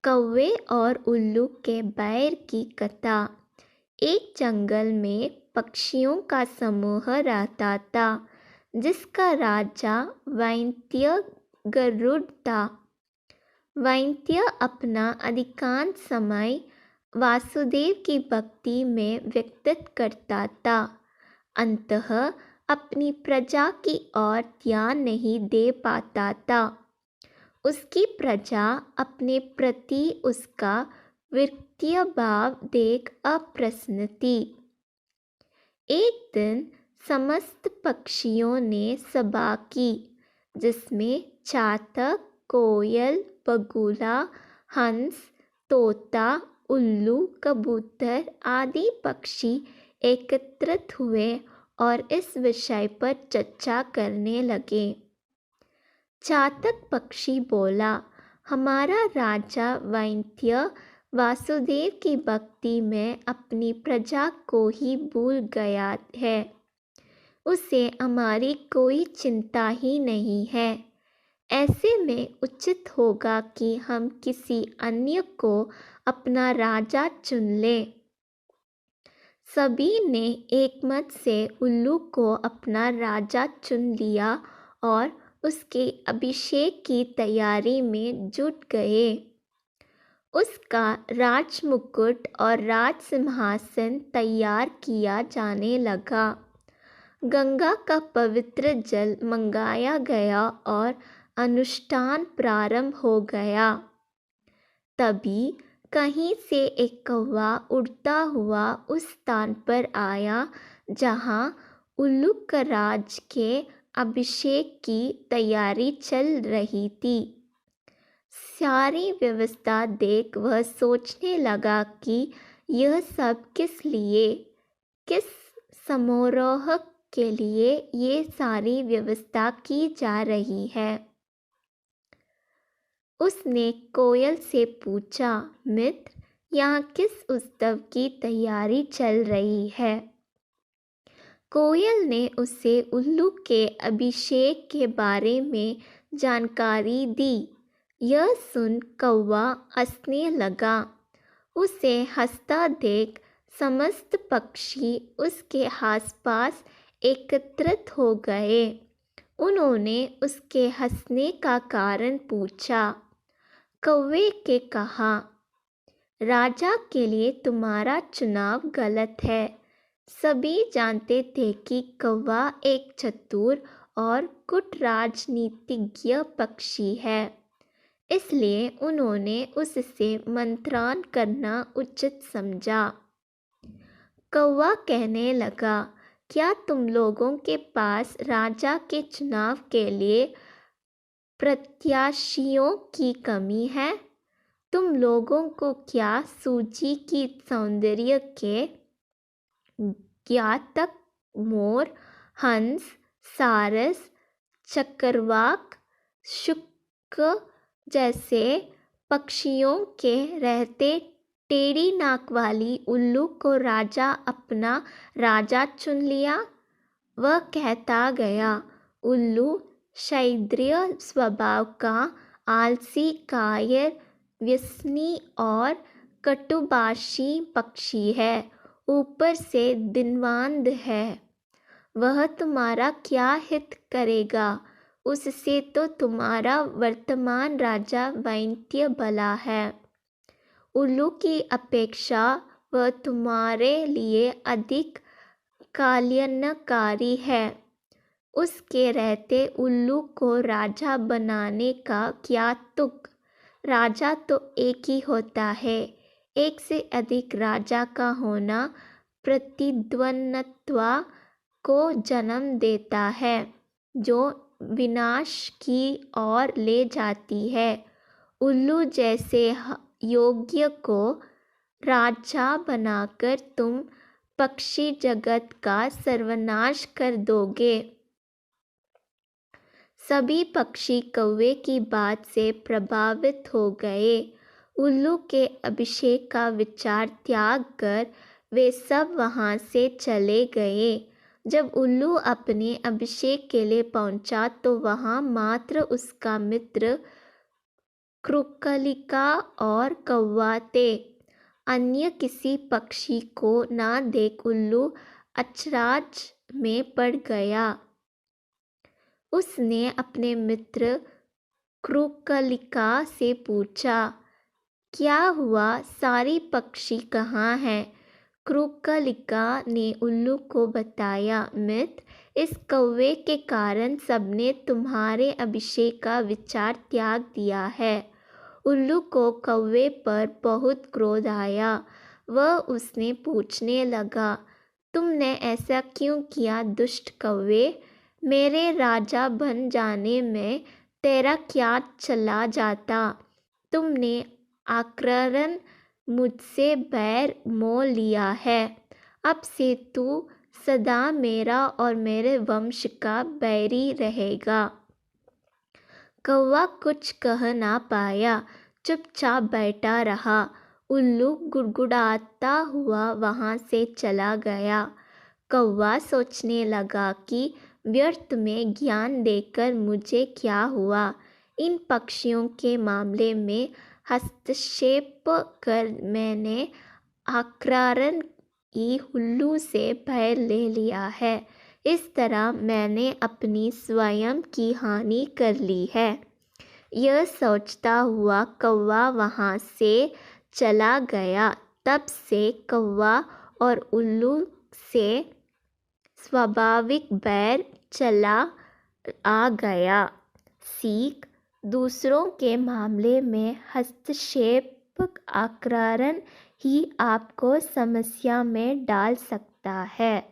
कौवे और उल्लू के बैर की कथा। एक जंगल में पक्षियों का समूह रहता था, जिसका राजा वैंत्य गरुड़ था। वैंत्य अपना अधिकांश समय वासुदेव की भक्ति में व्यतीत करता था, अतः अपनी प्रजा की ओर ध्यान नहीं दे पाता था। उसकी प्रजा अपने प्रति उसका विरक्तिय भाव देख अप्रसन्न थी। एक दिन समस्त पक्षियों ने सभा की, जिसमें चातक, कोयल, बगुला, हंस, तोता, उल्लू, कबूतर आदि पक्षी एकत्रित हुए और इस विषय पर चर्चा करने लगे। चातक पक्षी बोला, हमारा राजा वैंत्य वासुदेव की भक्ति में अपनी प्रजा को ही भूल गया है। उसे हमारी कोई चिंता ही नहीं है। ऐसे में उचित होगा कि हम किसी अन्य को अपना राजा चुन लें। सभी ने एकमत से उल्लू को अपना राजा चुन लिया और उसके अभिषेक की तैयारी में जुट गए। उसका राजमुकुट और राज सिंहासन तैयार किया जाने लगा। गंगा का पवित्र जल मंगाया गया और अनुष्ठान प्रारंभ हो गया। तभी कहीं से एक कौवा उड़ता हुआ उस स्थान पर आया जहाँ उल्लूक राज के अभिषेक की तैयारी चल रही थी। सारी व्यवस्था देख वह सोचने लगा कि यह सब किस लिए, किस समारोह के लिए ये सारी व्यवस्था की जा रही है। उसने कोयल से पूछा, मित्र, यहाँ किस उत्सव की तैयारी चल रही है? कोयल ने उसे उल्लू के अभिषेक के बारे में जानकारी दी। यह सुन कौवा हंसने लगा। उसे हंसता देख समस्त पक्षी उसके आसपास एकत्रित हो गए। उन्होंने उसके हंसने का कारण पूछा। कौवे के कहा, राजा के लिए तुम्हारा चुनाव गलत है। सभी जानते थे कि कौवा एक चतुर और कुट राजनीतिज्ञ पक्षी है, इसलिए उन्होंने उससे मंत्रण करना उचित समझा। कौवा कहने लगा, क्या तुम लोगों के पास राजा के चुनाव के लिए प्रत्याशियों की कमी है? तुम लोगों को क्या सूची की सौंदर्य के ज्ञातक मोर, हंस, सारस, चक्रवाक, शुक जैसे पक्षियों के रहते टेढ़ी नाक वाली उल्लू को राजा अपना राजा चुन लिया? वह कहता गया, उल्लू क्षत्रिय स्वभाव का, आलसी, कायर, व्यसनी और कटुभाषी पक्षी है, ऊपर से दिनवांद है। वह तुम्हारा क्या हित करेगा? उससे तो तुम्हारा वर्तमान राजा वैंत्य भला है। उल्लू की अपेक्षा वह तुम्हारे लिए अधिक कल्याणकारी है। उसके रहते उल्लू को राजा बनाने का क्या तुक? राजा तो एक ही होता है। एक से अधिक राजा का होना प्रतिद्वंद्विता को जन्म देता है, जो विनाश की ओर ले जाती है। उल्लू जैसे योग्य को राजा बनाकर तुम पक्षी जगत का सर्वनाश कर दोगे। सभी पक्षी कौवे की बात से प्रभावित हो गए। उल्लू के अभिषेक का विचार त्याग कर वे सब वहाँ से चले गए। जब उल्लू अपने अभिषेक के लिए पहुँचा तो वहाँ मात्र उसका मित्र क्रुकलिका और कौवा थे। अन्य किसी पक्षी को ना देख उल्लू अचरज में पड़ गया। उसने अपने मित्र क्रुकलिका से पूछा, क्या हुआ, सारी पक्षी कहाँ हैं? क्रुकलिका ने उल्लू को बताया, मित्र, इस कौवे के कारण सबने तुम्हारे अभिषेक का विचार त्याग दिया है। उल्लू को कौवे पर बहुत क्रोध आया। वह उसने पूछने लगा, तुमने ऐसा क्यों किया दुष्ट कौवे? मेरे राजा बन जाने में तेरा क्या चला जाता? तुमने आक्रमण मुझसे बैर मोल लिया है। अब से तू सदा मेरा और मेरे वंश का बैरी रहेगा। कौवा कुछ कह ना पाया, चुपचाप बैठा रहा। उल्लू गुड़गुड़ाता हुआ वहाँ से चला गया। कौवा सोचने लगा कि व्यर्थ में ज्ञान देकर मुझे क्या हुआ। इन पक्षियों के मामले में हस्तक्षेप कर मैंने आक्रमण की उल्लू से भय ले लिया है। इस तरह मैंने अपनी स्वयं की हानि कर ली है। यह सोचता हुआ कौवा वहाँ से चला गया। तब से कौवा और उल्लू से स्वाभाविक बैर चला आ गया। सीख, दूसरों के मामले में हस्तक्षेप आक्रमण ही आपको समस्या में डाल सकता है।